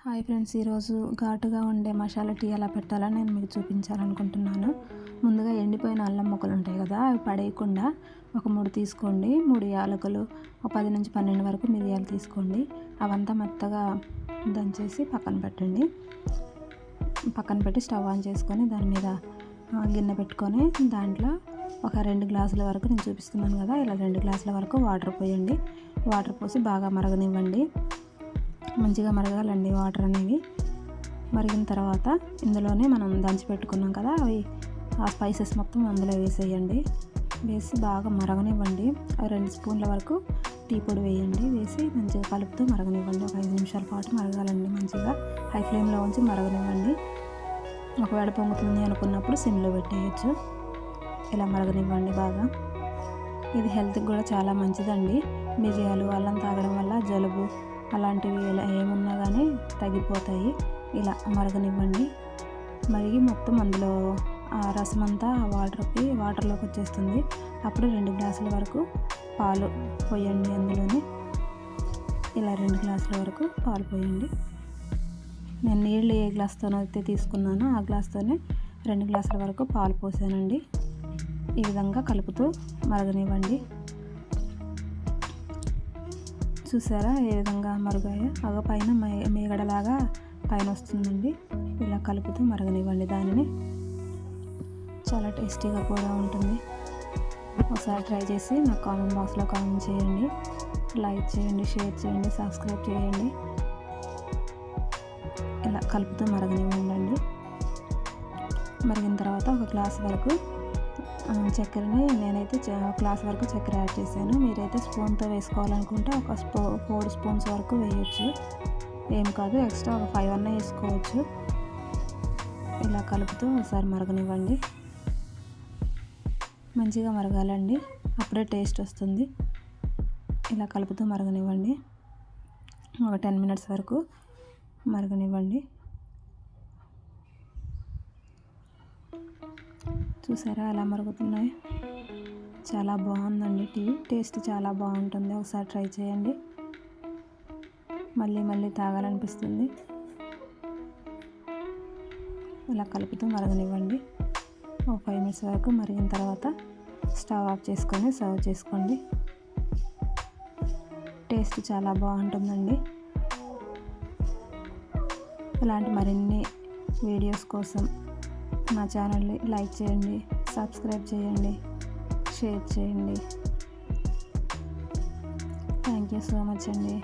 Hi friends, ఈరోజు ఘాటుగా ఉండే మసాలా టీ ఎలా పెట్టాలని నేను మీకు చూపించాలనుకుంటున్నాను. ముందుగా ఎండిపోయిన అల్లం ముక్కలు ఉంటాయి కదా, అవి పడేయకుండా ఒక 3 తీసుకోండి. 3 యాలకులు, ఒక 10 నుంచి 12 వరకు మిరియాలు తీసుకోండి. అవంతా మెత్తగా దంచేసి పక్కన పెట్టండి. పక్కన పెట్టి స్టవ్ ఆన్ చేసుకొని దాని మీద గిన్నె పెట్టుకొని దాంట్లో ఒక 2 గ్లాసుల వరకు, నేను చూపిస్తున్నాను కదా ఇలా 2 గ్లాసుల వరకు వాటర్ పోయండి. వాటర్ పోసి బాగా మరగనివ్వండి. మంచిగా మరగాలండి వాటర్ అనేవి. మరిగిన తర్వాత ఇందులోనే మనం దంచి పెట్టుకున్నాం కదా, ఆ స్పైసెస్ మొత్తం అందులో వేసేయండి. వేసి బాగా మరగనివ్వండి. 2 స్పూన్ల వరకు టీ పొడి వేయండి. వేసి మంచిగా కలుపుతూ మరగనివ్వండి. ఒక 5 నిమిషాల పాటు మరగాలండి. మంచిగా హై ఫ్లేమ్లో ఉంచి మరగనివ్వండి. ఒకవేళ పొంగుతుంది అనుకున్నప్పుడు సిమ్లో పెట్టేయచ్చు. ఇలా మరగనివ్వండి బాగా. ఇది హెల్త్కి కూడా చాలా మంచిదండి. మిరియాలు, అల్లం తాగడం వల్ల జలుబు అలాంటివి ఇలా ఏమున్నా కానీ తగ్గిపోతాయి. ఇలా మరగనివ్వండి. మరిగి మొత్తం అందులో ఆ రసం అంతా వాటర్లోకి వచ్చేస్తుంది. అప్పుడు 2 గ్లాసుల వరకు పాలు పోయండి. అందులోనే ఇలా 2 గ్లాసుల వరకు పాలు పోయండి. నేను నీళ్ళు ఏ గ్లాస్తోనో అయితే తీసుకున్నానో ఆ గ్లాస్తోనే 2 గ్లాసుల వరకు పాలు పోసానండి. ఈ విధంగా కలుపుతూ మరగనివ్వండి. చూసారా ఏ విధంగా మరుగాయో? పైన మేగడలాగా పైన వస్తుందండి. ఇలా కలుపుతూ మరగనివ్వండి దానిని. చాలా టేస్టీగా కూడా ఉంటుంది. ఒకసారి ట్రై చేసి నాకు కామెంట్ బాక్స్లో కామెంట్ చేయండి. లైక్ చేయండి, షేర్ చేయండి, సబ్స్క్రైబ్ చేయండి. ఇలా కలుపుతూ మరగనివ్వండి. మరిగిన తర్వాత ఒక గ్లాస్ వరకు చక్కెరని, నేనైతే గ్లాస్ వరకు చక్కెర యాడ్ చేశాను. మీరైతే స్పూన్తో వేసుకోవాలనుకుంటే ఒక 4 స్పూన్స్ వరకు వేయచ్చు. ఏం కాదు, ఎక్స్ట్రా ఒక 5 అన్న వేసుకోవచ్చు. ఇలా కలుపుతూ ఒకసారి మరగనివ్వండి. మంచిగా మరగాలండి, అప్పుడే టేస్ట్ వస్తుంది. ఇలా కలుపుతూ మరగనివ్వండి. ఒక 10 మినిట్స్ వరకు మరగనివ్వండి. చూసారా ఎలా మరుగుతున్నాయి? చాలా బాగుందండి టీ. టేస్ట్ చాలా బాగుంటుంది. ఒకసారి ట్రై చేయండి. మళ్ళీ మళ్ళీ తాగాలనిపిస్తుంది. ఇలా కలుపుతూ మరగనివ్వండి. ఒక 5 మినిట్స్ వరకు మరిగిన తర్వాత స్టవ్ ఆఫ్ చేసుకొని సర్వ్ చేసుకోండి. టేస్ట్ చాలా బాగుంటుందండి. ఇలాంటి మరిన్ని వీడియోస్ కోసం నా ఛానల్ని లైక్ చేయండి, సబ్స్క్రైబ్ చేయండి, షేర్ చేయండి. థ్యాంక్ యూ సో మచ్ అండి.